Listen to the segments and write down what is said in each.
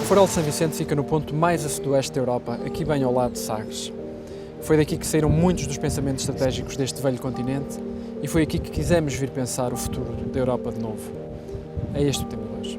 O Farol de São Vicente fica no ponto mais a sudoeste da Europa, aqui bem ao lado de Sagres. Foi daqui que saíram muitos dos pensamentos estratégicos deste velho continente e foi aqui que quisemos vir pensar o futuro da Europa de novo. É este o tema de hoje.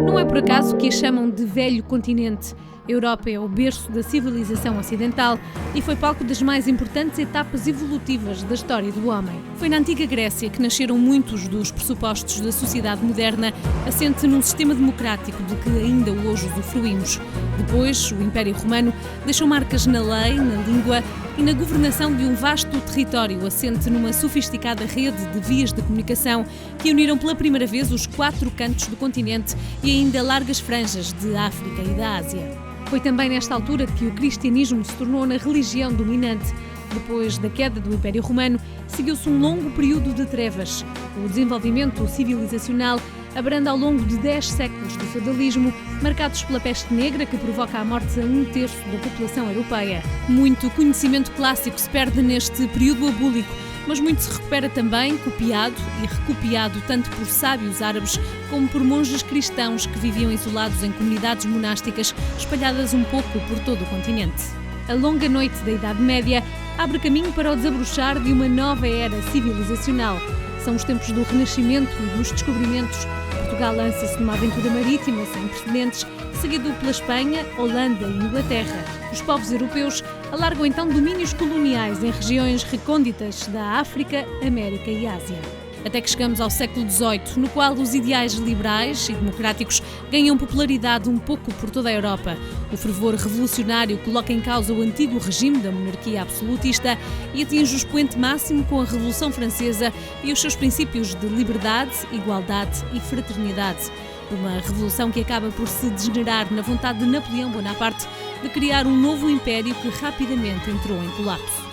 Não é por acaso que a chamam de velho continente. A Europa é o berço da civilização ocidental e foi palco das mais importantes etapas evolutivas da história do homem. Foi na antiga Grécia que nasceram muitos dos pressupostos da sociedade moderna, assente num sistema democrático de que ainda hoje usufruímos. Depois, o Império Romano deixou marcas na lei, na língua e na governação de um vasto território, assente numa sofisticada rede de vias de comunicação que uniram pela primeira vez os 4 cantos do continente e ainda largas franjas de África e da Ásia. Foi também nesta altura que o cristianismo se tornou na religião dominante. Depois da queda do Império Romano, seguiu-se um longo período de trevas. O desenvolvimento civilizacional abranda ao longo de 10 séculos de feudalismo, marcados pela peste negra que provoca a morte a 1/3 da população europeia. Muito conhecimento clássico se perde neste período abúlico, mas muito se recupera também, copiado e recopiado tanto por sábios árabes como por monges cristãos que viviam isolados em comunidades monásticas espalhadas um pouco por todo o continente. A longa noite da Idade Média abre caminho para o desabrochar de uma nova era civilizacional. São os tempos do Renascimento e dos descobrimentos. Portugal lança-se numa aventura marítima sem precedentes, seguido pela Espanha, Holanda e Inglaterra. Os povos europeus alargam então domínios coloniais em regiões recônditas da África, América e Ásia. Até que chegamos ao século XVIII, no qual os ideais liberais e democráticos ganham popularidade um pouco por toda a Europa. O fervor revolucionário coloca em causa o antigo regime da monarquia absolutista e atinge o expoente máximo com a Revolução Francesa e os seus princípios de liberdade, igualdade e fraternidade. Uma revolução que acaba por se degenerar na vontade de Napoleão Bonaparte de criar um novo império que rapidamente entrou em colapso.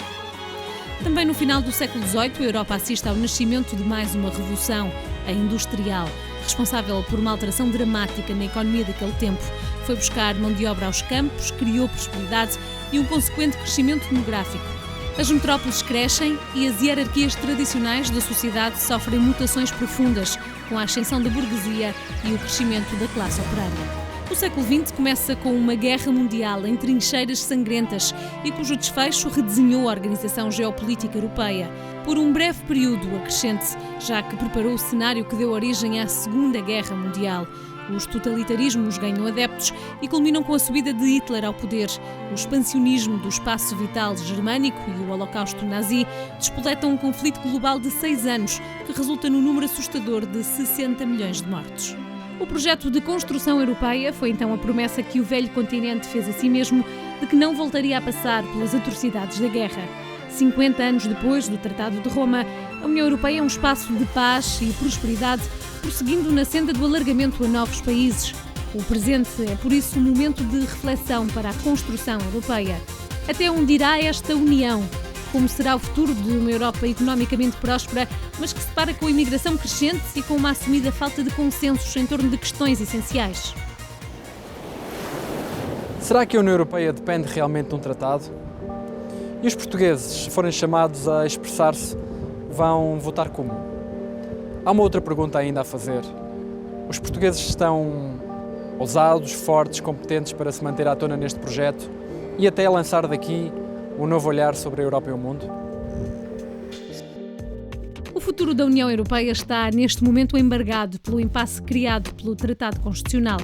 Também no final do século XVIII, a Europa assiste ao nascimento de mais uma revolução, a industrial, responsável por uma alteração dramática na economia daquele tempo. Foi buscar mão de obra aos campos, criou prosperidade e um consequente crescimento demográfico. As metrópoles crescem e as hierarquias tradicionais da sociedade sofrem mutações profundas, com a ascensão da burguesia e o crescimento da classe operária. O século XX começa com uma guerra mundial em trincheiras sangrentas e cujo desfecho redesenhou a organização geopolítica europeia. Por um breve período acrescente, já que preparou o cenário que deu origem à Segunda Guerra Mundial. Os totalitarismos ganham adeptos e culminam com a subida de Hitler ao poder. O expansionismo do espaço vital germânico e o holocausto nazi despoletam um conflito global de 6 anos, que resulta no número assustador de 60 milhões de mortos. O projeto de construção europeia foi então a promessa que o velho continente fez a si mesmo de que não voltaria a passar pelas atrocidades da guerra. 50 anos depois do Tratado de Roma, a União Europeia é um espaço de paz e prosperidade, prosseguindo na senda do alargamento a novos países. O presente é, por isso, um momento de reflexão para a construção europeia. Até onde irá esta União? Como será o futuro de uma Europa economicamente próspera, mas que se depara com a imigração crescente e com uma assumida falta de consensos em torno de questões essenciais? Será que a União Europeia depende realmente de um tratado? E os portugueses, se forem chamados a expressar-se, vão votar como? Há uma outra pergunta ainda a fazer. Os portugueses estão ousados, fortes, competentes para se manter à tona neste projeto e até lançar daqui um novo olhar sobre a Europa e o mundo? O futuro da União Europeia está, neste momento, embargado pelo impasse criado pelo Tratado Constitucional.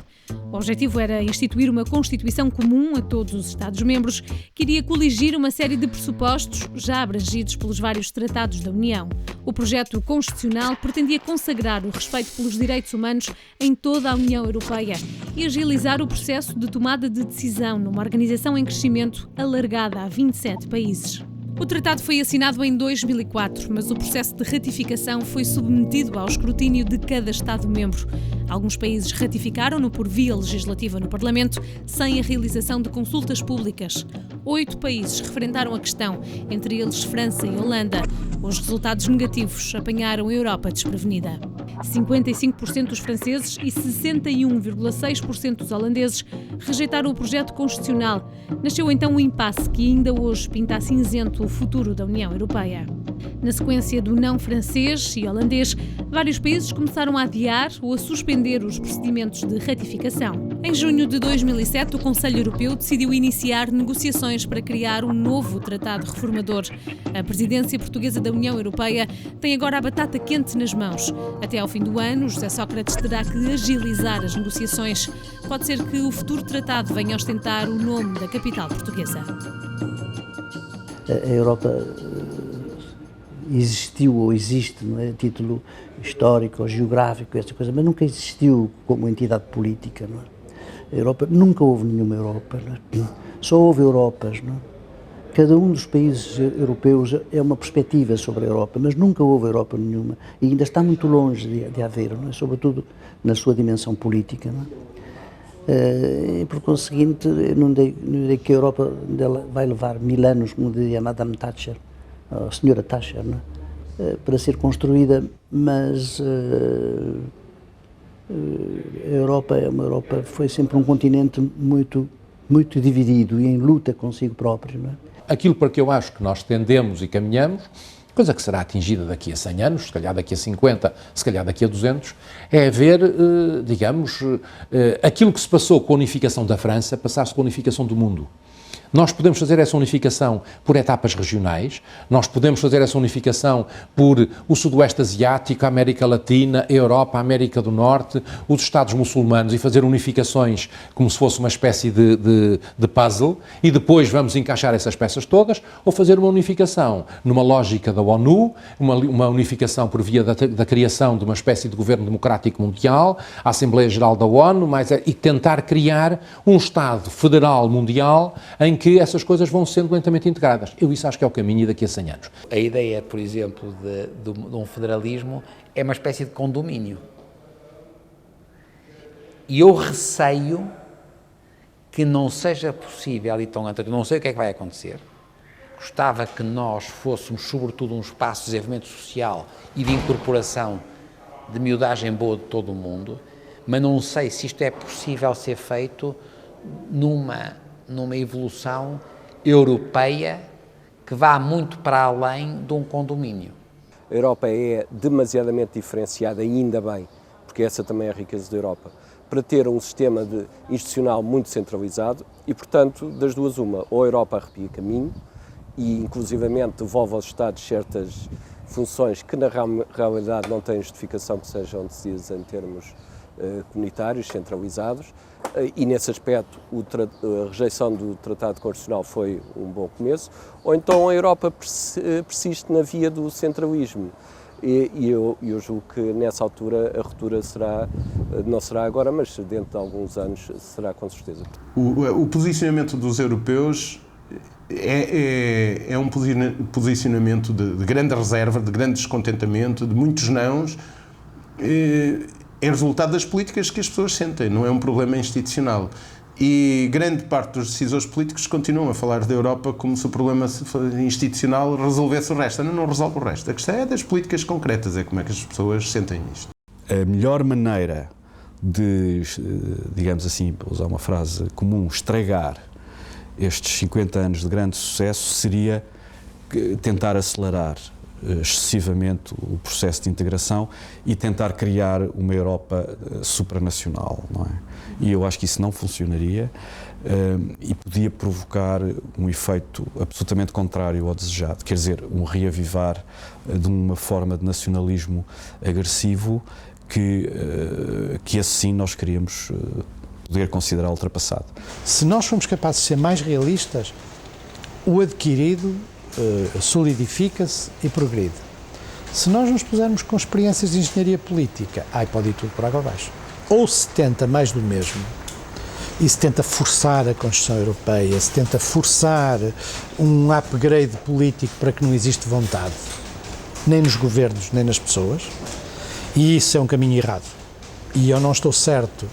O objetivo era instituir uma Constituição comum a todos os Estados-membros que iria coligir uma série de pressupostos já abrangidos pelos vários tratados da União. O projeto constitucional pretendia consagrar o respeito pelos direitos humanos em toda a União Europeia e agilizar o processo de tomada de decisão numa organização em crescimento alargada a 27 países. O tratado foi assinado em 2004, mas o processo de ratificação foi submetido ao escrutínio de cada Estado-membro. Alguns países ratificaram-no por via legislativa no Parlamento, sem a realização de consultas públicas. 8 países referendaram a questão, entre eles França e Holanda. Os resultados negativos apanharam a Europa desprevenida. 55% dos franceses e 61,6% dos holandeses rejeitaram o projeto constitucional. Nasceu então um impasse que ainda hoje pinta a cinzento o futuro da União Europeia. Na sequência do não francês e holandês, vários países começaram a adiar ou a suspender os procedimentos de ratificação. Em junho de 2007, o Conselho Europeu decidiu iniciar negociações para criar um novo tratado reformador. A presidência portuguesa da União Europeia tem agora a batata quente nas mãos. Até ao fim do ano, José Sócrates terá que agilizar as negociações. Pode ser que o futuro tratado venha ostentar o nome da capital portuguesa. A Europa existiu ou existe, não é, a título histórico ou geográfico, essa coisa, mas nunca existiu como entidade política, não é? A Europa, nunca houve nenhuma Europa, não é? Só houve Europas, não é? Cada um dos países europeus é uma perspectiva sobre a Europa, mas nunca houve Europa nenhuma e ainda está muito longe de haver, não é? Sobretudo na sua dimensão política, não é? E por conseguinte, não digo que a Europa dela vai levar 1000 anos, como dizia a Madame Thatcher, a senhora Thatcher, não é? Para ser construída, mas a Europa foi sempre um continente muito dividido e em luta consigo próprio, não é? Aquilo para que eu acho que nós tendemos e caminhamos, coisa que será atingida daqui a 100 anos, se calhar daqui a 50, se calhar daqui a 200, é ver, aquilo que se passou com a unificação da França, passar-se com a unificação do mundo. Nós podemos fazer essa unificação por etapas regionais, nós podemos fazer essa unificação por o Sudoeste Asiático, a América Latina, a Europa, a América do Norte, os Estados muçulmanos e fazer unificações como se fosse uma espécie de puzzle e depois vamos encaixar essas peças todas, ou fazer uma unificação numa lógica da ONU, uma unificação por via da criação de uma espécie de governo democrático mundial, a Assembleia Geral da ONU, e tentar criar um Estado federal mundial em que essas coisas vão sendo lentamente integradas. Eu isso acho que é o caminho daqui a 100 anos. A ideia, por exemplo, de um federalismo é uma espécie de condomínio. E eu receio que não seja possível, então, não sei o que é que vai acontecer. Gostava que nós fôssemos, sobretudo, um espaço de desenvolvimento social e de incorporação de miudagem boa de todo o mundo, mas não sei se isto é possível ser feito numa evolução europeia que vá muito para além de um condomínio. A Europa é demasiadamente diferenciada, ainda bem, porque essa também é a riqueza da Europa, para ter um sistema institucional muito centralizado e, portanto, das duas uma, ou a Europa arrepia caminho e, inclusivamente, devolve aos Estados certas funções que, na realidade, não têm justificação que sejam decididas em termos comunitários, centralizados, e nesse aspecto a rejeição do Tratado Constitucional foi um bom começo, ou então a Europa persiste na via do centralismo. E eu julgo que nessa altura a ruptura não será agora, mas dentro de alguns anos será com certeza. O posicionamento dos europeus é um posicionamento de grande reserva, de grande descontentamento, de muitos nãos, é resultado das políticas que as pessoas sentem, não é um problema institucional. E grande parte dos decisores políticos continuam a falar da Europa como se o problema institucional resolvesse o resto. Não resolve o resto. A questão é das políticas concretas, é como é que as pessoas sentem isto. A melhor maneira de, digamos assim, para usar uma frase comum, estragar estes 50 anos de grande sucesso seria tentar acelerar excessivamente o processo de integração e tentar criar uma Europa supranacional, não é? E eu acho que isso não funcionaria e podia provocar um efeito absolutamente contrário ao desejado, quer dizer, um reavivar de uma forma de nacionalismo agressivo que assim nós queríamos poder considerar ultrapassado. Se nós formos capazes de ser mais realistas, o adquirido solidifica-se e progride. Se nós nos pusermos com experiências de engenharia política, pode ir tudo por água abaixo. Ou se tenta mais do mesmo, e se tenta forçar a Constituição Europeia, se tenta forçar um upgrade político para que não existe vontade, nem nos governos, nem nas pessoas, e isso é um caminho errado. E eu não estou certo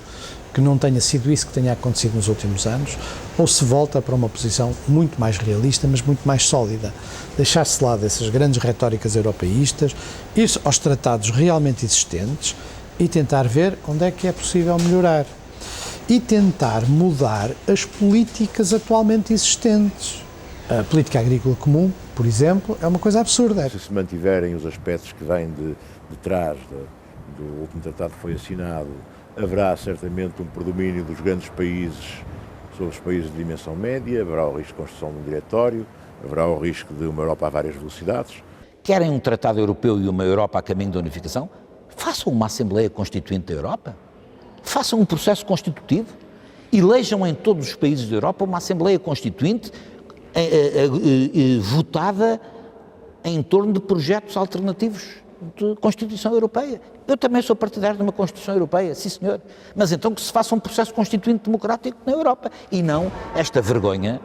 que não tenha sido isso que tenha acontecido nos últimos anos, ou se volta para uma posição muito mais realista, mas muito mais sólida. Deixar-se de lado essas grandes retóricas europeístas, ir aos tratados realmente existentes e tentar ver onde é que é possível melhorar. E tentar mudar as políticas atualmente existentes. A política agrícola comum, por exemplo, é uma coisa absurda. Se mantiverem os aspectos que vêm de trás do último tratado que foi assinado, haverá certamente um predomínio dos grandes países sobre os países de dimensão média, haverá o risco de construção de um diretório, haverá o risco de uma Europa a várias velocidades. Querem um tratado europeu e uma Europa a caminho da unificação? Façam uma Assembleia Constituinte da Europa. Façam um processo constitutivo. Elejam em todos os países da Europa uma Assembleia Constituinte votada em torno de projetos alternativos de Constituição Europeia. Eu também sou partidário de uma Constituição Europeia, sim senhor, mas então que se faça um processo constituinte democrático na Europa e não esta vergonha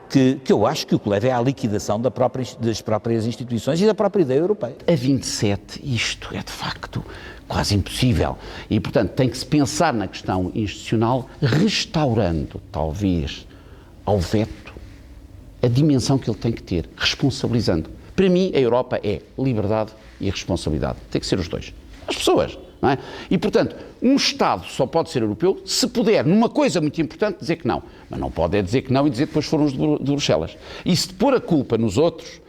que eu acho que o que leva é à liquidação das próprias instituições e da própria ideia europeia. A 27 isto é de facto quase impossível e, portanto, tem que se pensar na questão institucional restaurando, talvez, ao veto a dimensão que ele tem que ter, responsabilizando. Para mim, a Europa é liberdade e responsabilidade. Tem que ser os dois. As pessoas, não é? E, portanto, um Estado só pode ser europeu se puder, numa coisa muito importante, dizer que não. Mas não pode é dizer que não e dizer que depois foram os de Bruxelas. E se pôr a culpa nos outros,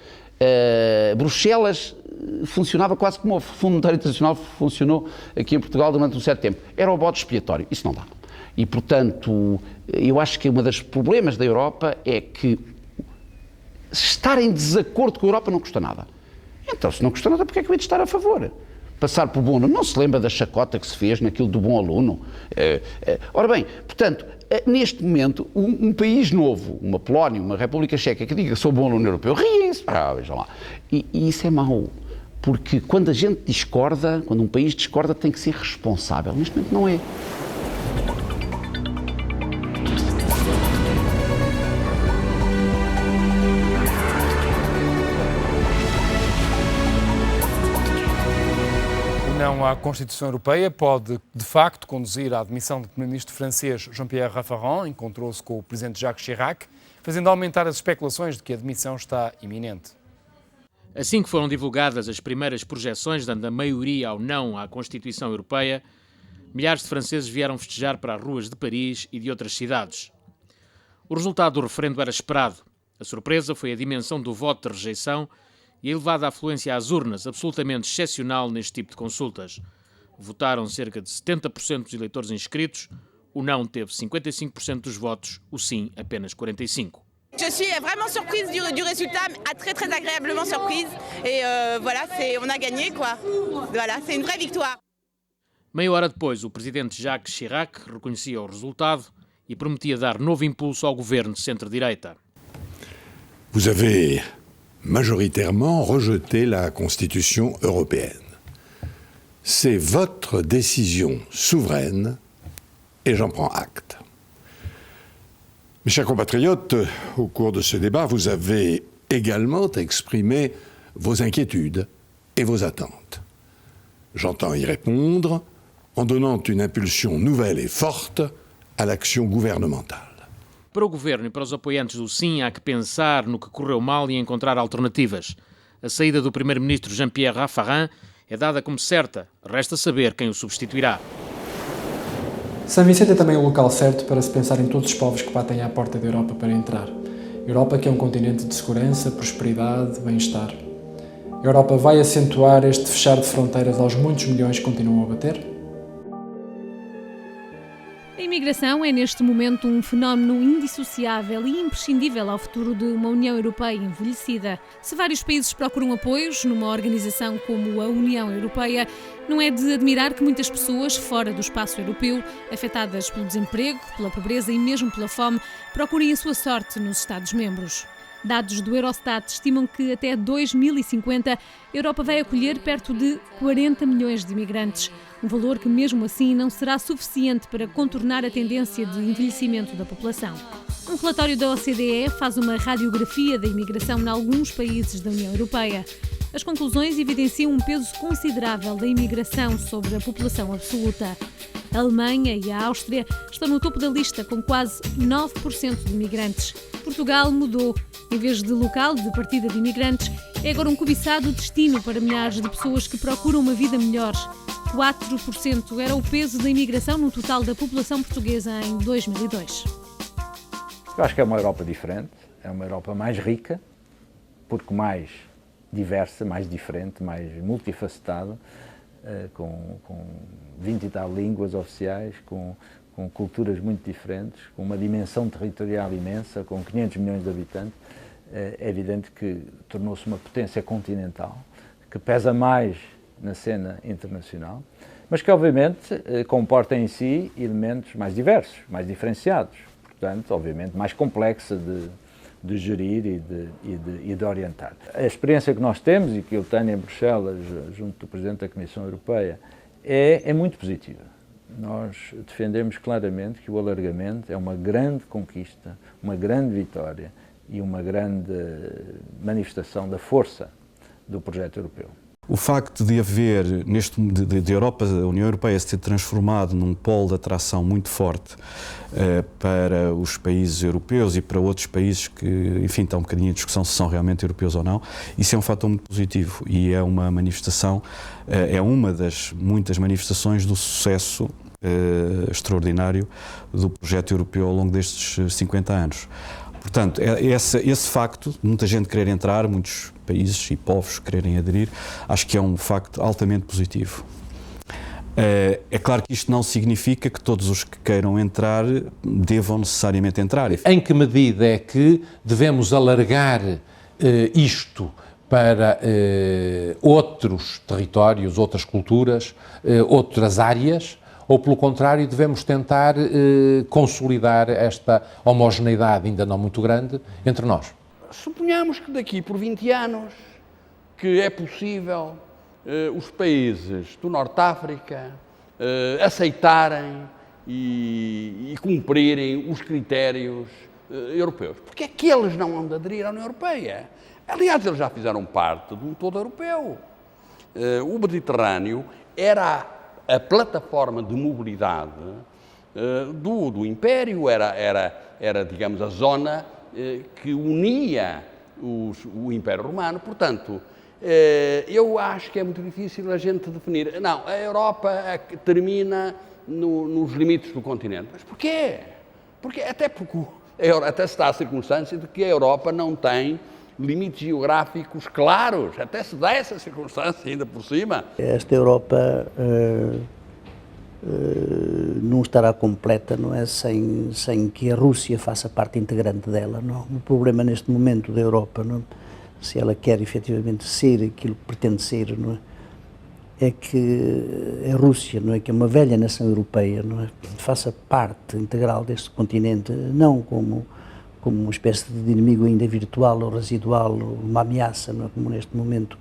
Bruxelas funcionava quase como o Fundo Monetário Internacional funcionou aqui em Portugal durante um certo tempo. Era o bode expiatório. Isso não dá. E, portanto, eu acho que um dos problemas da Europa é que estar em desacordo com a Europa não custa nada. Então, se não custa nada, porque é que eu hei de estar a favor? Passar por bom aluno. Não se lembra da chacota que se fez naquilo do bom aluno? Ora bem, portanto, neste momento, um país novo, uma Polónia, uma República Checa, que diga que sou bom aluno europeu, riem-se. Vejam lá. E isso é mau, porque quando a gente discorda, quando um país discorda, tem que ser responsável. Neste momento não é. Não à Constituição Europeia pode, de facto, conduzir à admissão do primeiro-ministro francês Jean-Pierre Raffarin. Encontrou-se com o presidente Jacques Chirac, fazendo aumentar as especulações de que a admissão está iminente. Assim que foram divulgadas as primeiras projeções dando a maioria ao não à Constituição Europeia, milhares de franceses vieram festejar para as ruas de Paris e de outras cidades. O resultado do referendo era esperado. A surpresa foi a dimensão do voto de rejeição e a elevada afluência às urnas, absolutamente excepcional neste tipo de consultas. Votaram cerca de 70% dos eleitores inscritos, o não teve 55% dos votos, o sim apenas 45%. Je suis vraiment surprise du résultat, très très agréablement surprise et voilà, on a gagné quoi. Voilà, c'est une vraie victoire. Meia hora depois, o presidente Jacques Chirac reconhecia o resultado e prometia dar novo impulso ao governo de centro-direita. Vous avez majoritairement rejeté la Constitution européenne. C'est votre décision souveraine et j'en prends acte. Mes chers compatriotes, au cours de ce débat, vous avez également exprimé vos inquiétudes et vos attentes. J'entends y répondre en donnant une impulsion nouvelle et forte à l'action gouvernementale. Para o governo e para os apoiantes do sim, há que pensar no que correu mal e encontrar alternativas. A saída do primeiro-ministro Jean-Pierre Raffarin é dada como certa. Resta saber quem o substituirá. São Vicente é também o local certo para se pensar em todos os povos que batem à porta da Europa para entrar. Europa que é um continente de segurança, prosperidade, bem-estar. A Europa vai acentuar este fechar de fronteiras aos muitos milhões que continuam a bater? A imigração é, neste momento, um fenómeno indissociável e imprescindível ao futuro de uma União Europeia envelhecida. Se vários países procuram apoios numa organização como a União Europeia, não é de admirar que muitas pessoas fora do espaço europeu, afetadas pelo desemprego, pela pobreza e mesmo pela fome, procurem a sua sorte nos Estados-membros. Dados do Eurostat estimam que até 2050 a Europa vai acolher perto de 40 milhões de imigrantes, um valor que mesmo assim não será suficiente para contornar a tendência de envelhecimento da população. Um relatório da OCDE faz uma radiografia da imigração em alguns países da União Europeia. As conclusões evidenciam um peso considerável da imigração sobre a população absoluta. A Alemanha e a Áustria estão no topo da lista, com quase 9% de imigrantes. Portugal mudou. Em vez de local de partida de imigrantes, é agora um cobiçado destino para milhares de pessoas que procuram uma vida melhor. 4% era o peso da imigração no total da população portuguesa em 2002. Eu acho que é uma Europa diferente, é uma Europa mais rica, porque mais diversa, mais diferente, mais multifacetada, com 20 e tal línguas oficiais, com culturas muito diferentes, com uma dimensão territorial imensa, com 500 milhões de habitantes. É evidente que tornou-se uma potência continental, que pesa mais na cena internacional, mas que obviamente comporta em si elementos mais diversos, mais diferenciados, portanto, obviamente, mais complexa de gerir e de orientar. A experiência que nós temos e que eu tenho em Bruxelas, junto do Presidente da Comissão Europeia, é muito positiva. Nós defendemos claramente que o alargamento é uma grande conquista, uma grande vitória e uma grande manifestação da força do projeto europeu. O facto de haver, de Europa, a União Europeia se ter transformado num polo de atração muito forte para os países europeus e para outros países que, enfim, está um bocadinho em discussão se são realmente europeus ou não, isso é um fator muito positivo e é uma manifestação, é uma das muitas manifestações do sucesso extraordinário do projeto europeu ao longo destes 50 anos. Portanto, esse facto de muita gente querer entrar, muitos países e povos quererem aderir, acho que é um facto altamente positivo. É claro que isto não significa que todos os que queiram entrar devam necessariamente entrar. Em que medida é que devemos alargar isto para outros territórios, outras culturas, outras áreas? Ou, pelo contrário, devemos tentar consolidar esta homogeneidade ainda não muito grande entre nós? Suponhamos que daqui por 20 anos que é possível os países do Norte de África aceitarem e cumprirem os critérios europeus. Porque é que eles não vão aderir à União Europeia? Aliás, eles já fizeram parte de um todo europeu. O Mediterrâneo era a plataforma de mobilidade do Império, era, digamos, a zona que unia o Império Romano. Portanto, eu acho que é muito difícil a gente definir. Não, a Europa termina nos limites do continente. Mas porquê? Até se dá a circunstância de que a Europa não tem limites geográficos claros, até se dá essa circunstância ainda por cima. Esta Europa não estará completa, não é, sem que a Rússia faça parte integrante dela, não? O problema neste momento da Europa, não, se ela quer efetivamente ser aquilo que pretende ser, não é que a Rússia, não é, que é uma velha nação europeia, não é, faça parte integral deste continente, não como uma espécie de inimigo ainda virtual ou residual, ou uma ameaça, não é? Como neste momento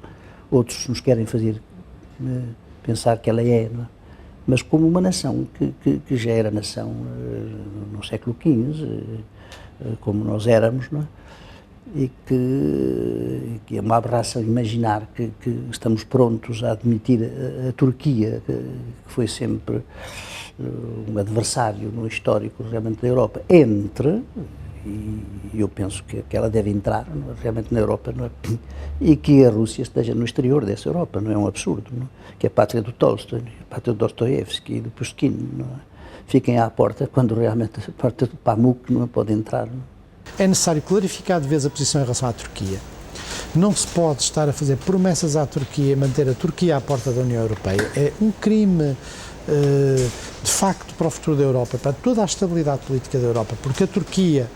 outros nos querem fazer pensar que ela é, não é? Mas como uma nação que já era nação no século XV, como nós éramos, não é? E que é uma aberração imaginar que estamos prontos a admitir a Turquia, que foi sempre um adversário no histórico realmente da Europa, entre, e eu penso que ela deve entrar realmente na Europa, não é? E que a Rússia esteja no exterior dessa Europa, não é um absurdo, não é? Que é a pátria do Tolstói, a pátria do Dostoiévski e do Pushkin, não é? Fiquem à porta quando realmente a porta do Pamuk não pode entrar, não é? É necessário clarificar de vez a posição em relação à Turquia. Não se pode estar a fazer promessas à Turquia e manter a Turquia à porta da União Europeia. É um crime, de facto, para o futuro da Europa, para toda a estabilidade política da Europa, porque a Turquia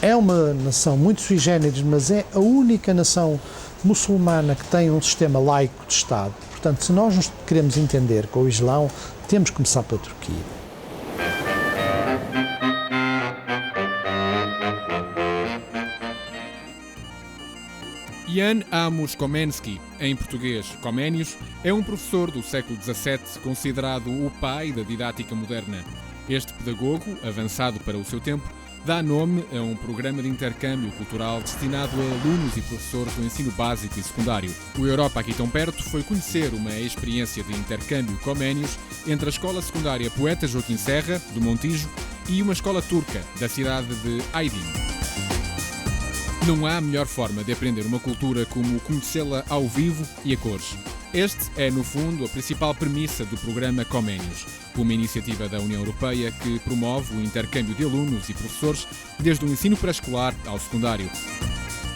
é uma nação muito sui generis, mas é a única nação muçulmana que tem um sistema laico de Estado. Portanto, se nós nos queremos entender com o Islão, temos que começar pela Turquia. Jan Amos Komensky, em português Comenius, é um professor do século XVII considerado o pai da didática moderna. Este pedagogo, avançado para o seu tempo, dá nome a um programa de intercâmbio cultural destinado a alunos e professores do ensino básico e secundário. O Europa Aqui Tão Perto foi conhecer uma experiência de intercâmbio Comenius entre a escola secundária Poeta Joaquim Serra, do Montijo, e uma escola turca, da cidade de Aydin. Não há melhor forma de aprender uma cultura como conhecê-la ao vivo e a cores. Este é, no fundo, a principal premissa do programa Comenius, uma iniciativa da União Europeia que promove o intercâmbio de alunos e professores desde o ensino pré-escolar ao secundário.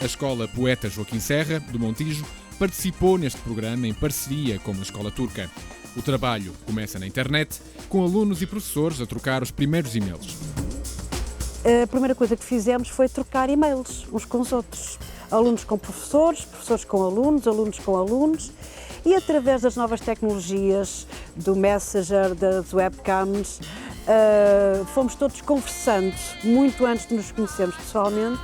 A Escola Poeta Joaquim Serra, do Montijo, participou neste programa em parceria com uma escola turca. O trabalho começa na internet, com alunos e professores a trocar os primeiros e-mails. A primeira coisa que fizemos foi trocar e-mails uns com os outros. Alunos com professores, professores com alunos, alunos com alunos. E através das novas tecnologias, do Messenger, das webcams, fomos todos conversando muito antes de nos conhecermos pessoalmente.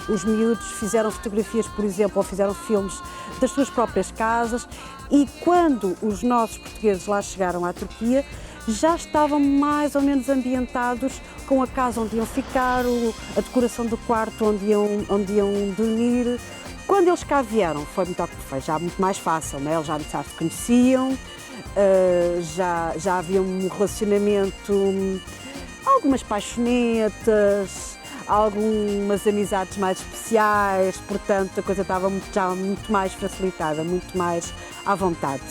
Os miúdos fizeram fotografias, por exemplo, ou fizeram filmes das suas próprias casas, e quando os nossos portugueses lá chegaram à Turquia, já estavam mais ou menos ambientados com a casa onde iam ficar, a decoração do quarto onde iam dormir. Quando eles cá vieram, foi já muito mais fácil, não é? Eles já se conheciam, já havia um relacionamento, algumas paixonetas, algumas amizades mais especiais, portanto a coisa estava já muito mais facilitada, muito mais à vontade.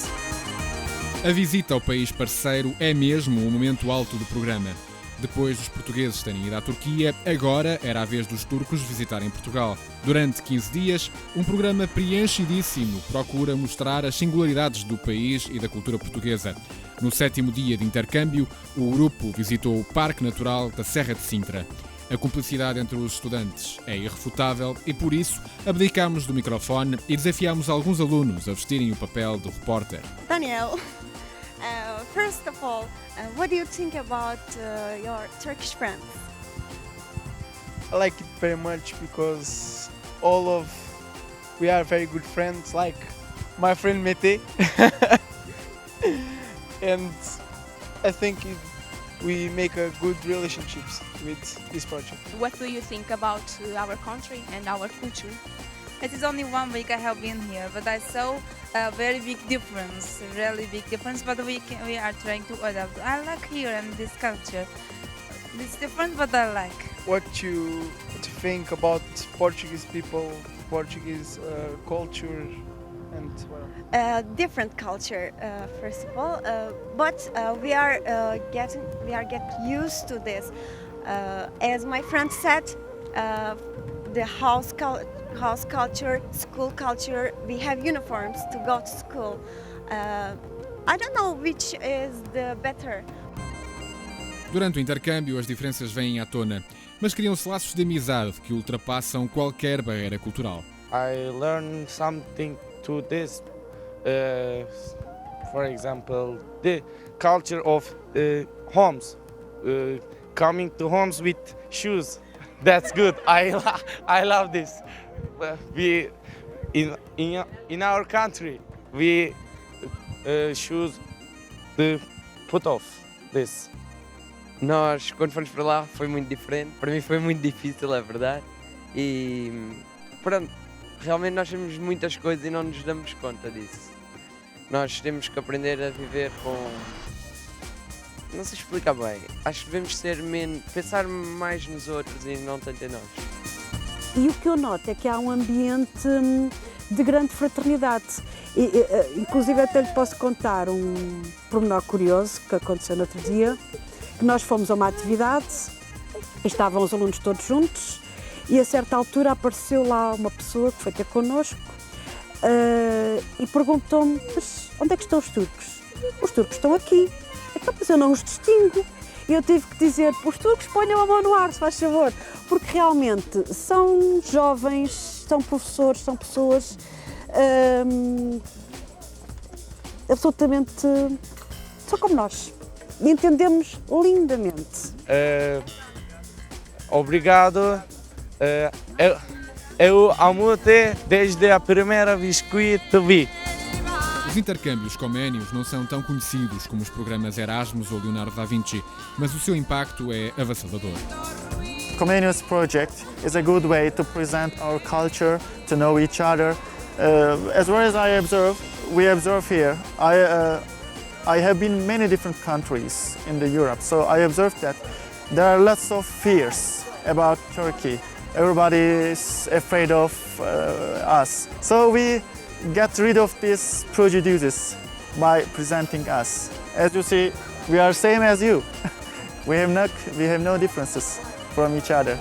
A visita ao país parceiro é mesmo o momento alto do programa. Depois dos portugueses terem ido à Turquia, agora era a vez dos turcos visitarem Portugal. Durante 15 dias, um programa preenchidíssimo procura mostrar as singularidades do país e da cultura portuguesa. No 7º dia de intercâmbio, o grupo visitou o Parque Natural da Serra de Sintra. A cumplicidade entre os estudantes é irrefutável e, por isso, abdicámos do microfone e desafiámos alguns alunos a vestirem o papel do repórter. Daniel, first of all, what do you think about your Turkish friends? I like it very much because we are very good friends, like my friend Mete. And I think we make a good relationships with this project. What do you think about our country and our culture? It is only 1 week I have been here, but I saw a very big difference, really big difference, but we are trying to adapt. I like here and this culture. It's different, but I like. What you think about Portuguese people, Portuguese culture, and well? Different culture, first of all, but we are getting used to this. As my friend said, the house culture, school culture, we have uniforms to go to school. I don't know which is the better. Durante o intercâmbio, as diferenças vêm à tona, mas criam-se laços de amizade que ultrapassam qualquer barreira cultural. I learned something to this. For example, the culture of homes. Coming to homes with shoes. That's good. I love this. We in our country we choose to put off this. Nós, quando fomos para lá, foi muito diferente. Para mim foi muito difícil, é verdade. E pronto, realmente nós temos muitas coisas e não nos damos conta disso. Nós temos que aprender a viver com... Não sei explicar bem. Acho que devemos pensar mais nos outros e não tanto em nós. E o que eu noto é que há um ambiente de grande fraternidade. Inclusive até lhe posso contar um pormenor curioso que aconteceu no outro dia, que nós fomos a uma atividade e estavam os alunos todos juntos e a certa altura apareceu lá uma pessoa que foi ter connosco e perguntou-me: mas onde é que estão os turcos? Os turcos estão aqui. Então, mas eu não os distingo. E eu tive que dizer: os turcos ponham a mão no ar, se faz favor, porque realmente são jovens, são professores, são pessoas absolutamente, são como nós. E entendemos lindamente. Obrigado. Eu amo-te desde a primeira vez que te vi. Os intercâmbios Comenius não são tão conhecidos como os programas Erasmus ou Leonardo da Vinci, mas o seu impacto é avassalador. Comenius project is a good way to present our culture, to know each other. As well as we observe here, I have been in many different countries in Europe, so I observed that there are lots of fears about Turkey. Everybody is afraid of us. So we get rid of these prejudices by presenting us. As you see, we are same as you. We have no differences from each other.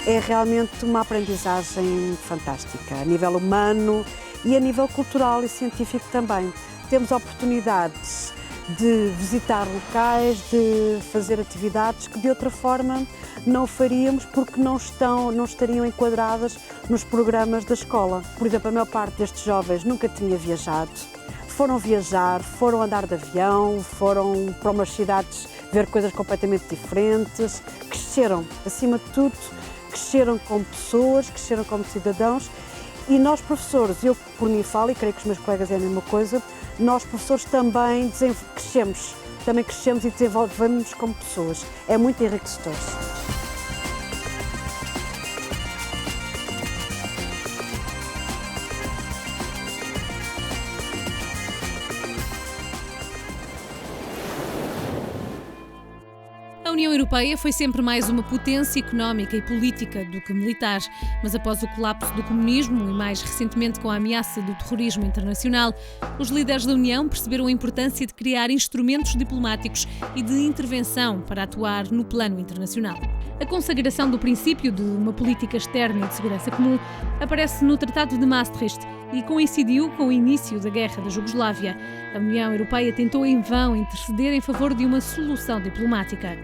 É realmente uma aprendizagem fantástica, a nível humano e a nível cultural e científico também. Temos oportunidades de visitar locais, de fazer atividades que de outra forma não faríamos porque não estariam enquadradas nos programas da escola. Por exemplo, a maior parte destes jovens nunca tinha viajado. Foram viajar, foram andar de avião, foram para umas cidades ver coisas completamente diferentes, cresceram, acima de tudo, cresceram como pessoas, cresceram como cidadãos e nós professores, eu por mim falo e creio que os meus colegas é a mesma coisa, nós professores também crescemos e desenvolvemos-nos como pessoas. É muito enriquecedor. A União Europeia foi sempre mais uma potência económica e política do que militar, mas após o colapso do comunismo e mais recentemente com a ameaça do terrorismo internacional, os líderes da União perceberam a importância de criar instrumentos diplomáticos e de intervenção para atuar no plano internacional. A consagração do princípio de uma política externa e de segurança comum aparece no Tratado de Maastricht e coincidiu com o início da Guerra da Jugoslávia. A União Europeia tentou em vão interceder em favor de uma solução diplomática.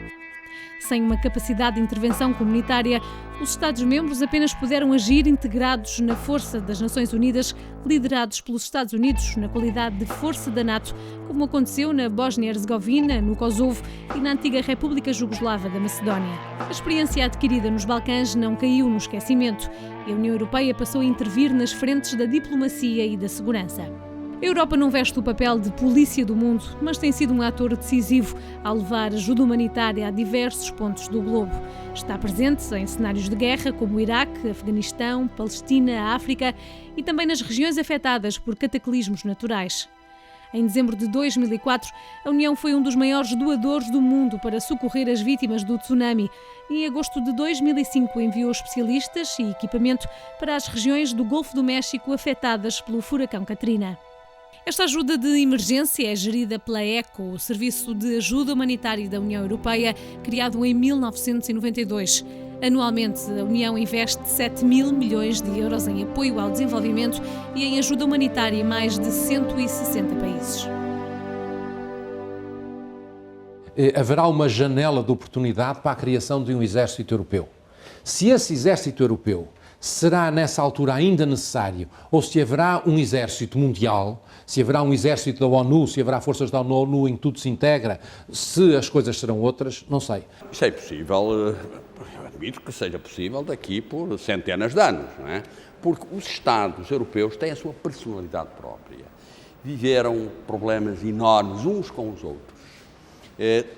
Sem uma capacidade de intervenção comunitária, os Estados-membros apenas puderam agir integrados na força das Nações Unidas, liderados pelos Estados Unidos na qualidade de força da NATO, como aconteceu na Bósnia-Herzegovina, no Kosovo e na antiga República Jugoslava da Macedónia. A experiência adquirida nos Balcãs não caiu no esquecimento e a União Europeia passou a intervir nas frentes da diplomacia e da segurança. A Europa não veste o papel de polícia do mundo, mas tem sido um ator decisivo ao levar ajuda humanitária a diversos pontos do globo. Está presente em cenários de guerra como o Iraque, Afeganistão, Palestina, África e também nas regiões afetadas por cataclismos naturais. Em dezembro de 2004, a União foi um dos maiores doadores do mundo para socorrer as vítimas do tsunami e em agosto de 2005 enviou especialistas e equipamento para as regiões do Golfo do México afetadas pelo furacão Katrina. Esta ajuda de emergência é gerida pela ECHO, o Serviço de Ajuda Humanitária da União Europeia, criado em 1992. Anualmente, a União investe 7 mil milhões de euros em apoio ao desenvolvimento e em ajuda humanitária em mais de 160 países. Haverá uma janela de oportunidade para a criação de um exército europeu. Se esse exército europeu será nessa altura ainda necessário, ou se haverá um exército mundial, se haverá um exército da ONU, se haverá forças da ONU em que tudo se integra, se as coisas serão outras, não sei. Isso é possível, eu admito que seja possível daqui por centenas de anos, não é? Porque os Estados europeus têm a sua personalidade própria. Viveram problemas enormes uns com os outros.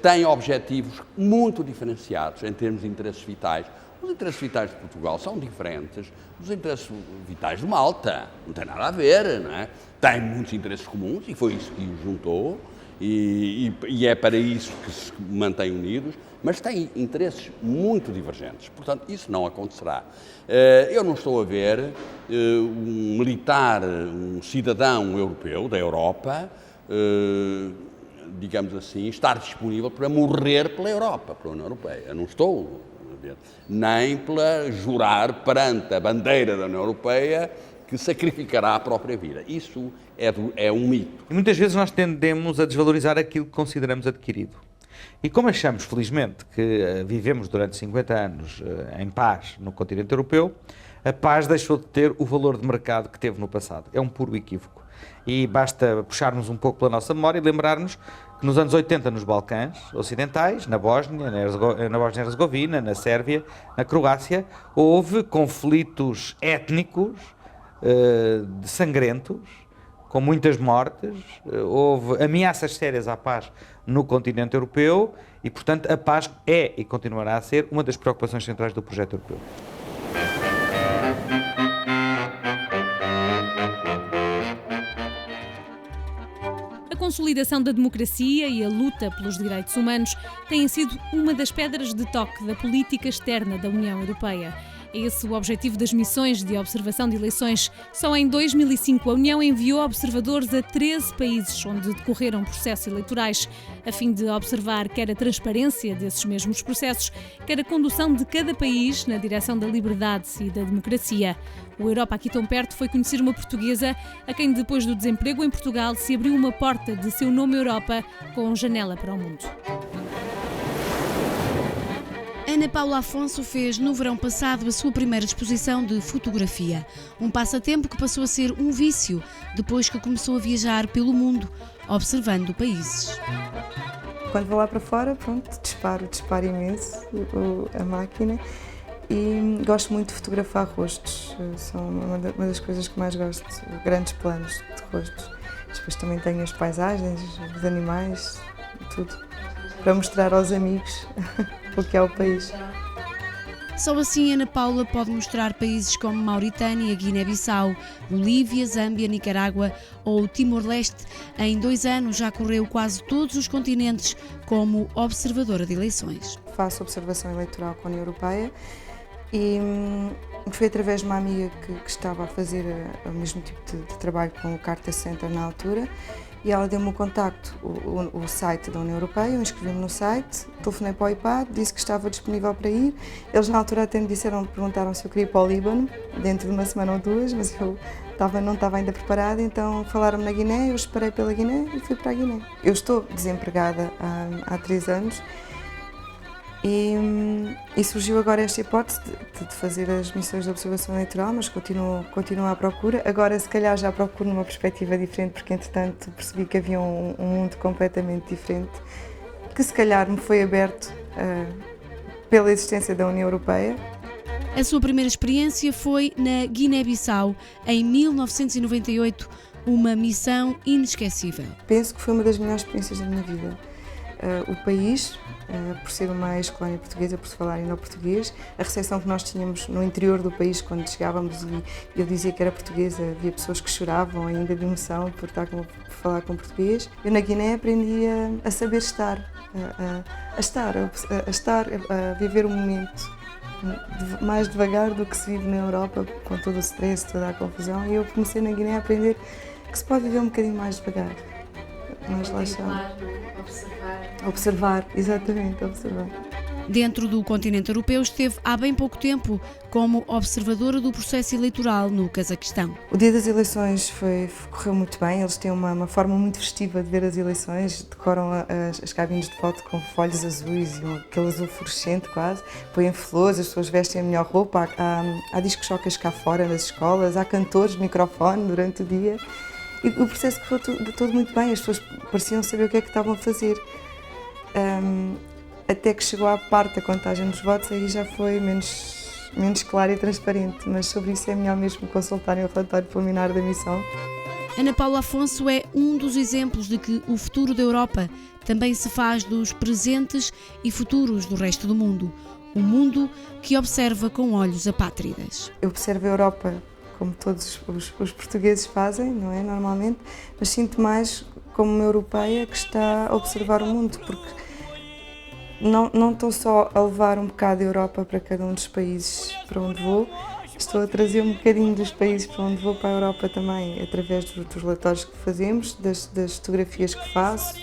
Têm objetivos muito diferenciados em termos de interesses vitais. Os interesses vitais de Portugal são diferentes dos interesses vitais de Malta. Não tem nada a ver, não é? Tem muitos interesses comuns e foi isso que os juntou e é para isso que se mantêm unidos, mas têm interesses muito divergentes. Portanto, isso não acontecerá. Eu não estou a ver um militar, um cidadão europeu da Europa, digamos assim, estar disponível para morrer pela Europa, pela União Europeia. Eu não estou a ver. Nem para jurar perante a bandeira da União Europeia que sacrificará a própria vida. Isso é um mito. E muitas vezes nós tendemos a desvalorizar aquilo que consideramos adquirido. E como achamos, felizmente, que vivemos durante 50 anos em paz no continente europeu, a paz deixou de ter o valor de mercado que teve no passado. É um puro equívoco. E basta puxarmos um pouco pela nossa memória e lembrarmos que nos anos 80 nos Balcãs ocidentais, na Bósnia, na Bósnia-Herzegovina, na Sérvia, na Croácia, houve conflitos étnicos sangrentos, com muitas mortes, houve ameaças sérias à paz no continente europeu e, portanto, a paz é e continuará a ser uma das preocupações centrais do projeto europeu. A consolidação da democracia e a luta pelos direitos humanos têm sido uma das pedras de toque da política externa da União Europeia. É esse o objetivo das missões de observação de eleições. Só em 2005 a União enviou observadores a 13 países onde decorreram processos eleitorais, a fim de observar quer a transparência desses mesmos processos, quer a condução de cada país na direção da liberdade e da democracia. O Europa Aqui Tão Perto foi conhecer uma portuguesa a quem, depois do desemprego em Portugal, se abriu uma porta de seu nome Europa com janela para o mundo. Ana Paula Afonso fez no verão passado a sua primeira exposição de fotografia. Um passatempo que passou a ser um vício depois que começou a viajar pelo mundo, observando países. Quando vou lá para fora, pronto, disparo imenso a máquina. E gosto muito de fotografar rostos, são uma das coisas que mais gosto, grandes planos de rostos. Depois também tenho as paisagens, os animais, tudo, para mostrar aos amigos o que é o país. Só assim Ana Paula pode mostrar países como Mauritânia, Guiné-Bissau, Bolívia, Zâmbia, Nicarágua ou Timor-Leste. Em 2 anos já correu quase todos os continentes como observadora de eleições. Faço observação eleitoral com a União Europeia. E foi através de uma amiga que estava a fazer o mesmo tipo de trabalho com o Carta Center na altura, e ela deu-me o contacto, o site da União Europeia. Eu inscrevi-me no site, telefonei para o IPAD, disse que estava disponível para ir. Eles na altura até me perguntaram se eu queria ir para o Líbano, dentro de uma semana ou 2, mas eu não estava ainda preparada, então falaram-me na Guiné, eu esperei pela Guiné e fui para a Guiné. Eu estou desempregada há 3 anos. E surgiu agora esta hipótese de fazer as missões de observação eleitoral, mas continuo à procura. Agora, se calhar, já procuro numa perspectiva diferente, porque, entretanto, percebi que havia um mundo completamente diferente, que se calhar me foi aberto pela existência da União Europeia. A sua primeira experiência foi na Guiné-Bissau, em 1998, uma missão inesquecível. Penso que foi uma das melhores experiências da minha vida. O país, por ser uma ex-colónia portuguesa, por se falar ainda português, a recepção que nós tínhamos no interior do país quando chegávamos e eu dizia que era portuguesa, havia pessoas que choravam ainda de emoção por falar com português. Eu na Guiné aprendi a saber estar, a viver o momento mais devagar do que se vive na Europa, com todo o stress, toda a confusão, e eu comecei na Guiné a aprender que se pode viver um bocadinho mais devagar. Mais relaxado. Observar, exatamente, observar. Dentro do continente europeu esteve há bem pouco tempo como observadora do processo eleitoral no Cazaquistão. O dia das eleições correu muito bem, eles têm uma forma muito festiva de ver as eleições, decoram as cabines de voto com folhas azuis e aquele azul fluorescente quase, põem flores, as pessoas vestem a melhor roupa, há discos-chocas cá fora nas escolas, há cantores de microfone durante o dia. E o processo correu todo muito bem, as pessoas pareciam saber o que é que estavam a fazer. Até que chegou à parte da contagem dos votos, aí já foi menos claro e transparente, mas sobre isso é melhor mesmo consultarem o relatório preliminar da missão. Ana Paula Afonso é um dos exemplos de que o futuro da Europa também se faz dos presentes e futuros do resto do mundo. Um mundo que observa com olhos apátridas. Eu observo a Europa como todos os portugueses fazem, não é, normalmente, mas sinto mais como uma europeia que está a observar o mundo, porque não estou só a levar um bocado da Europa para cada um dos países para onde vou, estou a trazer um bocadinho dos países para onde vou para a Europa também, através dos relatórios que fazemos, das fotografias que faço,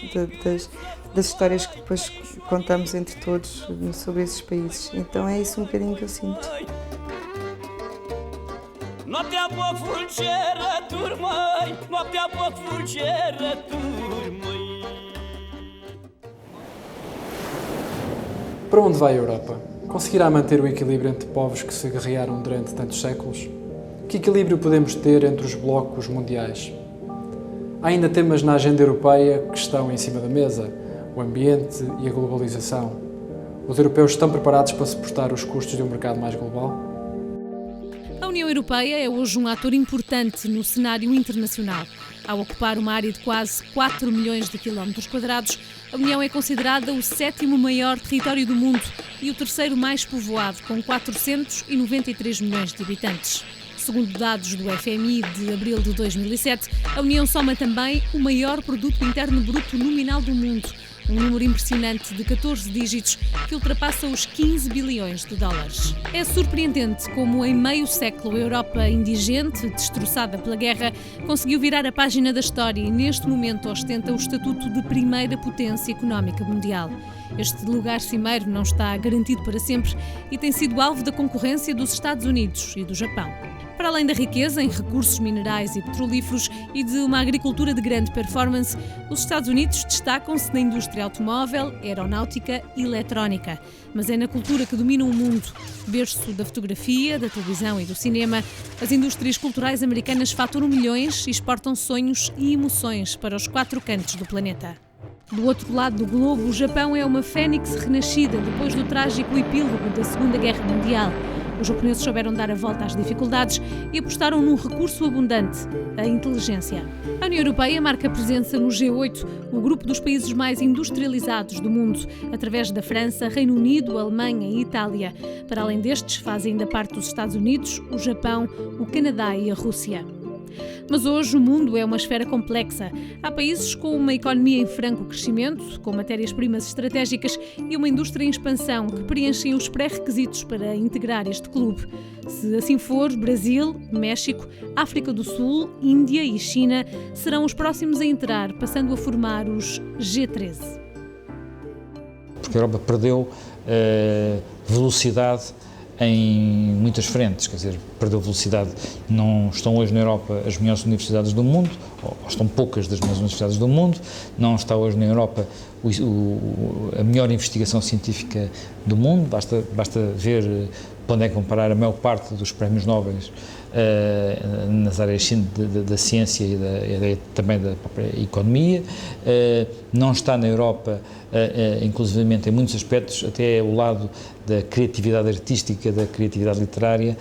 das histórias que depois contamos entre todos sobre esses países. Então é isso um bocadinho que eu sinto. Noaptea pe fulgerături, măi, noaptea pe fulgerături, măi. Para onde vai a Europa? Conseguirá manter o equilíbrio entre povos que se guerrearam durante tantos séculos? Que equilíbrio podemos ter entre os blocos mundiais? Há ainda temas na agenda europeia que estão em cima da mesa: o ambiente e a globalização. Os europeus estão preparados para suportar os custos de um mercado mais global? A União Europeia é hoje um ator importante no cenário internacional. Ao ocupar uma área de quase 4 milhões de quilómetros quadrados, a União é considerada o 7º maior território do mundo e o 3º mais povoado, com 493 milhões de habitantes. Segundo dados do FMI de abril de 2007, a União soma também o maior produto interno bruto nominal do mundo, um número impressionante de 14 dígitos que ultrapassa os 15 bilhões de dólares. É surpreendente como em meio século a Europa indigente, destroçada pela guerra, conseguiu virar a página da história e neste momento ostenta o estatuto de primeira potência económica mundial. Este lugar cimeiro não está garantido para sempre e tem sido alvo da concorrência dos Estados Unidos e do Japão. Para além da riqueza em recursos minerais e petrolíferos e de uma agricultura de grande performance, os Estados Unidos destacam-se na indústria automóvel, aeronáutica e eletrónica. Mas é na cultura que domina o mundo. Berço da fotografia, da televisão e do cinema, as indústrias culturais americanas faturam milhões e exportam sonhos e emoções para os 4 cantos do planeta. Do outro lado do globo, o Japão é uma fênix renascida depois do trágico epílogo da Segunda Guerra Mundial. Os japoneses souberam dar a volta às dificuldades e apostaram num recurso abundante, a inteligência. A União Europeia marca presença no G8, o grupo dos países mais industrializados do mundo, através da França, Reino Unido, Alemanha e Itália. Para além destes, fazem ainda parte os Estados Unidos, o Japão, o Canadá e a Rússia. Mas hoje o mundo é uma esfera complexa. Há países com uma economia em franco crescimento, com matérias-primas estratégicas e uma indústria em expansão que preenchem os pré-requisitos para integrar este clube. Se assim for, Brasil, México, África do Sul, Índia e China serão os próximos a entrar, passando a formar os G13. Porque a Europa perdeu velocidade em muitas frentes, quer dizer, perdeu velocidade. Não estão hoje na Europa as melhores universidades do mundo, ou estão poucas das melhores universidades do mundo, não está hoje na Europa a melhor investigação científica do mundo, basta ver, podem comparar a maior parte dos prémios Nobel nas áreas da ciência e também da própria economia. Não está na Europa, inclusivamente em muitos aspectos, até o lado da criatividade artística, da criatividade literária,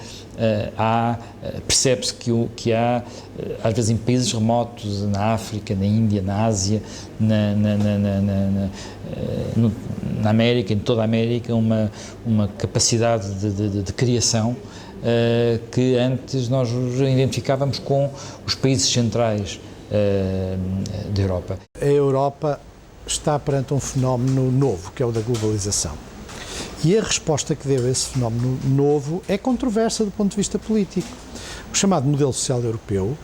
percebe-se que há, às vezes em países remotos, na África, na Índia, na Ásia, na América, em toda a América, uma capacidade de criação que antes nós identificávamos com os países centrais da Europa. A Europa está perante um fenómeno novo, que é o da globalização. E a resposta que deu a esse fenómeno novo é controversa do ponto de vista político. O chamado modelo social europeu,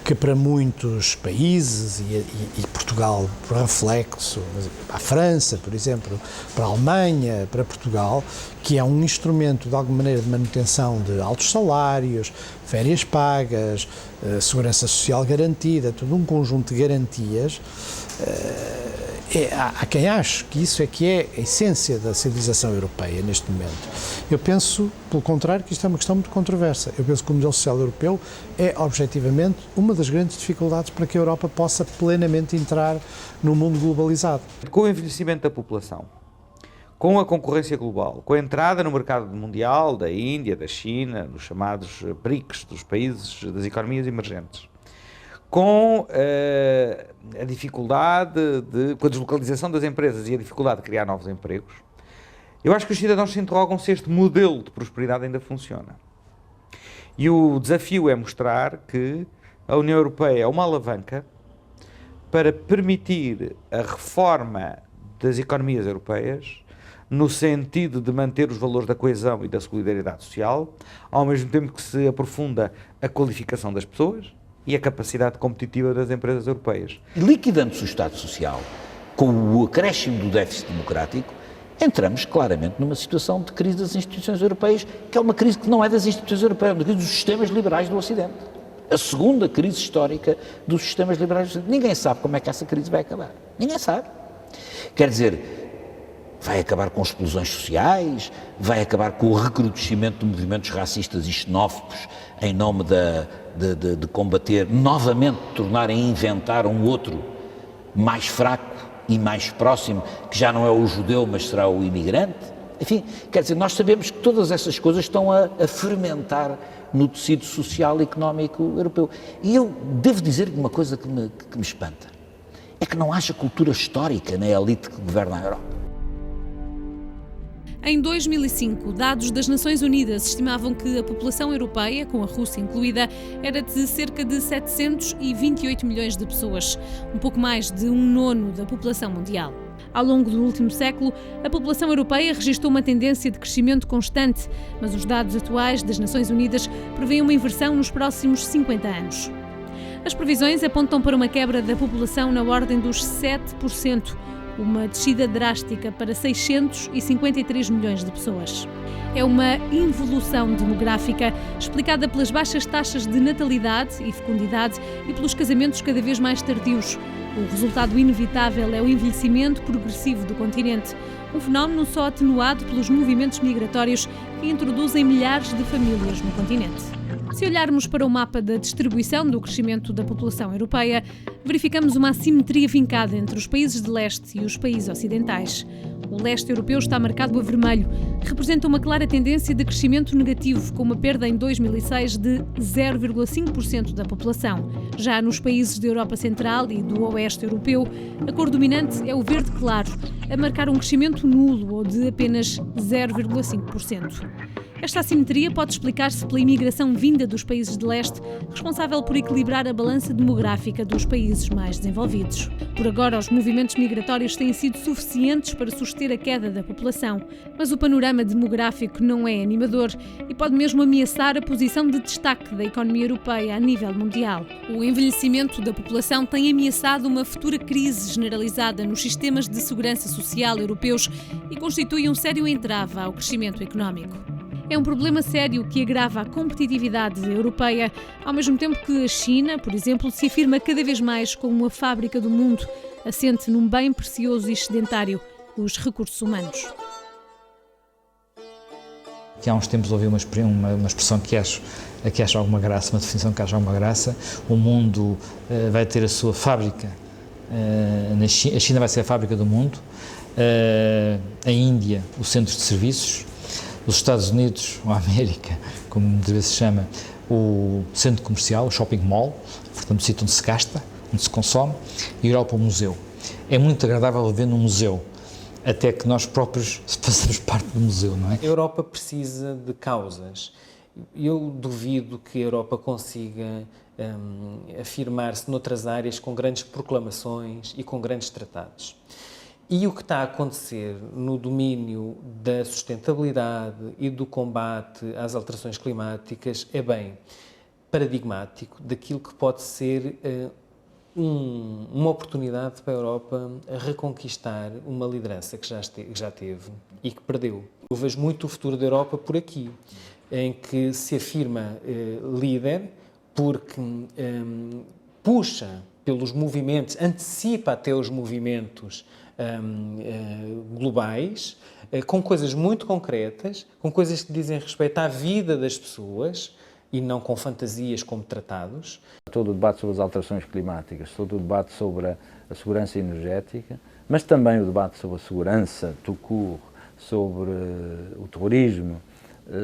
que para muitos países, e Portugal por reflexo, para a França, por exemplo, para a Alemanha, para Portugal, que é um instrumento de alguma maneira de manutenção de altos salários, férias pagas, segurança social garantida, todo um conjunto de garantias. Há quem ache que isso é que é a essência da civilização europeia neste momento. Eu penso, pelo contrário, que isto é uma questão muito controversa. Eu penso que o modelo social europeu é, objetivamente, uma das grandes dificuldades para que a Europa possa plenamente entrar no mundo globalizado. Com o envelhecimento da população, com a concorrência global, com a entrada no mercado mundial da Índia, da China, dos chamados BRICS, dos países das economias emergentes, com a dificuldade com a deslocalização das empresas e a dificuldade de criar novos empregos, eu acho que os cidadãos se interrogam se este modelo de prosperidade ainda funciona. E o desafio é mostrar que a União Europeia é uma alavanca para permitir a reforma das economias europeias no sentido de manter os valores da coesão e da solidariedade social, ao mesmo tempo que se aprofunda a qualificação das pessoas e a capacidade competitiva das empresas europeias. Liquidando-se o Estado Social, com o acréscimo do déficit democrático, entramos claramente numa situação de crise das instituições europeias, que é uma crise que não é das instituições europeias, é uma crise dos sistemas liberais do Ocidente. A segunda crise histórica dos sistemas liberais do Ocidente. Ninguém sabe como é que essa crise vai acabar. Ninguém sabe. Quer dizer, vai acabar com explosões sociais, vai acabar com o recrudescimento de movimentos racistas e xenófobos em nome de combater, novamente tornarem a inventar um outro mais fraco e mais próximo, que já não é o judeu, mas será o imigrante. Enfim, quer dizer, nós sabemos que todas essas coisas estão a fermentar no tecido social e económico europeu. E eu devo dizer uma coisa que me espanta, é que não haja cultura histórica na elite que governa a Europa. Em 2005, dados das Nações Unidas estimavam que a população europeia, com a Rússia incluída, era de cerca de 728 milhões de pessoas, um pouco mais de 1/9 da população mundial. Ao longo do último século, a população europeia registrou uma tendência de crescimento constante, mas os dados atuais das Nações Unidas prevêem uma inversão nos próximos 50 anos. As previsões apontam para uma quebra da população na ordem dos 7%, uma descida drástica para 653 milhões de pessoas. É uma involução demográfica explicada pelas baixas taxas de natalidade e fecundidade e pelos casamentos cada vez mais tardios. O resultado inevitável é o envelhecimento progressivo do continente, um fenómeno só atenuado pelos movimentos migratórios que introduzem milhares de famílias no continente. Se olharmos para o mapa da distribuição do crescimento da população europeia, verificamos uma assimetria vincada entre os países de leste e os países ocidentais. O leste europeu está marcado a vermelho, representa uma clara tendência de crescimento negativo, com uma perda em 2006 de 0,5% da população. Já nos países da Europa Central e do Oeste Europeu, a cor dominante é o verde claro, a marcar um crescimento nulo ou de apenas 0,5%. Esta assimetria pode explicar-se pela imigração vinda dos países de leste, responsável por equilibrar a balança demográfica dos países mais desenvolvidos. Por agora, os movimentos migratórios têm sido suficientes para suster a queda da população, mas o panorama demográfico não é animador e pode mesmo ameaçar a posição de destaque da economia europeia a nível mundial. O envelhecimento da população tem ameaçado uma futura crise generalizada nos sistemas de segurança social europeus e constitui um sério entrave ao crescimento económico. É um problema sério que agrava a competitividade europeia, ao mesmo tempo que a China, por exemplo, se afirma cada vez mais como uma fábrica do mundo, assente num bem precioso e excedentário, os recursos humanos. Que há uns tempos ouvi uma expressão que acho alguma graça, uma definição que acho alguma graça. O mundo vai ter a sua fábrica, a China vai ser a fábrica do mundo, a Índia o centro de serviços, os Estados Unidos, ou a América, como muitas vezes se chama, o centro comercial, o shopping mall, portanto o sítio onde se gasta, onde se consome, e a Europa o museu. É muito agradável viver num museu, até que nós próprios façamos parte do museu, não é? A Europa precisa de causas. Eu duvido que a Europa consiga afirmar-se noutras áreas com grandes proclamações e com grandes tratados. E o que está a acontecer no domínio da sustentabilidade e do combate às alterações climáticas é bem paradigmático daquilo que pode ser uma oportunidade para a Europa a reconquistar uma liderança que já teve e que perdeu. Eu vejo muito o futuro da Europa por aqui, em que se afirma líder porque puxa pelos movimentos, antecipa até os movimentos globais, com coisas muito concretas, com coisas que dizem respeito à vida das pessoas e não com fantasias como tratados. Todo o debate sobre as alterações climáticas, todo o debate sobre a segurança energética, mas também o debate sobre a segurança, tout court, sobre o terrorismo,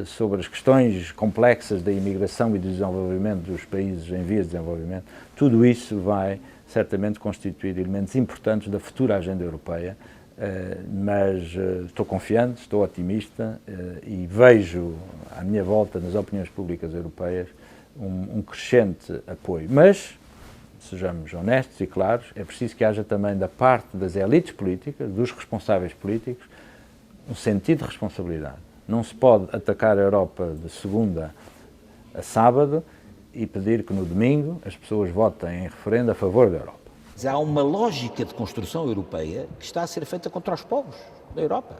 sobre as questões complexas da imigração e do desenvolvimento dos países em vias de desenvolvimento, tudo isso vai certamente constituir elementos importantes da futura agenda europeia, mas estou confiante, estou otimista e vejo à minha volta nas opiniões públicas europeias um crescente apoio. Mas, sejamos honestos e claros, é preciso que haja também da parte das elites políticas, dos responsáveis políticos, um sentido de responsabilidade. Não se pode atacar a Europa de segunda a sábado e pedir que no domingo as pessoas votem em referendo a favor da Europa. Há uma lógica de construção europeia que está a ser feita contra os povos da Europa,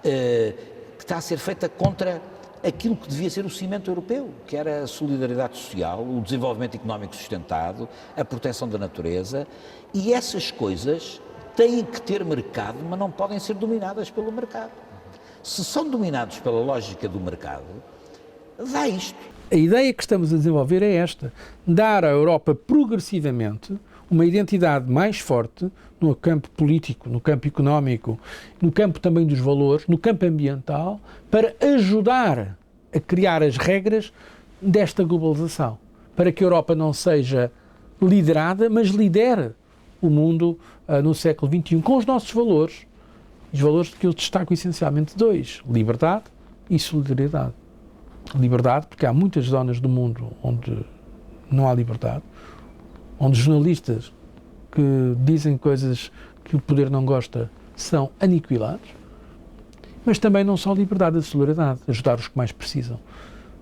que está a ser feita contra aquilo que devia ser o cimento europeu, que era a solidariedade social, o desenvolvimento económico sustentado, a proteção da natureza, e essas coisas têm que ter mercado, mas não podem ser dominadas pelo mercado. Se são dominados pela lógica do mercado, dá isto. A ideia que estamos a desenvolver é esta: dar à Europa progressivamente uma identidade mais forte no campo político, no campo económico, no campo também dos valores, no campo ambiental, para ajudar a criar as regras desta globalização, para que a Europa não seja liderada, mas lidere o mundo no século XXI com os nossos valores. Os valores que eu destaco essencialmente dois: liberdade e solidariedade. Liberdade, porque há muitas zonas do mundo onde não há liberdade, onde jornalistas que dizem coisas que o poder não gosta são aniquilados, mas também não só a liberdade, a solidariedade, ajudar os que mais precisam,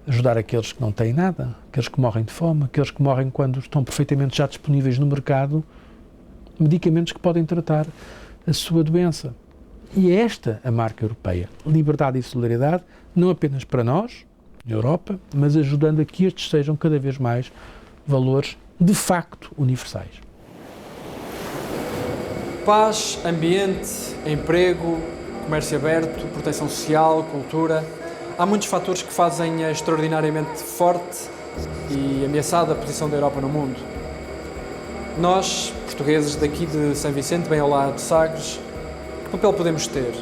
ajudar aqueles que não têm nada, aqueles que morrem de fome, aqueles que morrem quando estão perfeitamente já disponíveis no mercado medicamentos que podem tratar a sua doença. E é esta a marca europeia, liberdade e solidariedade, não apenas para nós, na Europa, mas ajudando a que estes sejam cada vez mais valores de facto universais. Paz, ambiente, emprego, comércio aberto, proteção social, cultura. Há muitos fatores que fazem a extraordinariamente forte e ameaçada a posição da Europa no mundo. Nós, portugueses daqui de São Vicente, bem ao lado de Sagres, que papel podemos ter?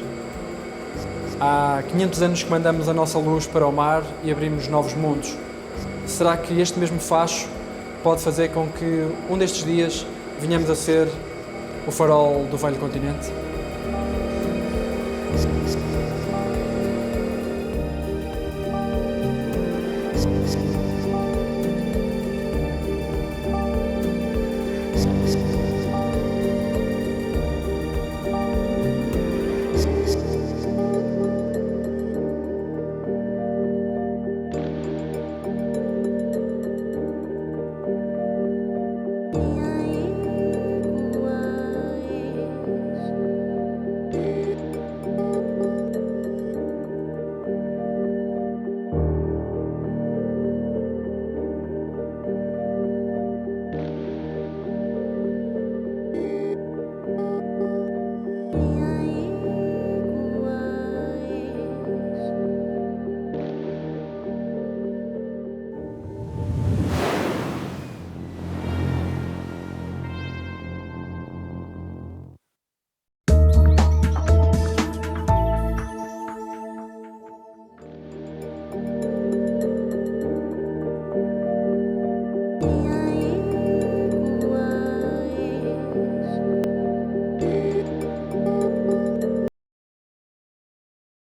Há 500 anos que mandamos a nossa luz para o mar e abrimos novos mundos. Será que este mesmo facho pode fazer com que um destes dias venhamos a ser o farol do velho continente?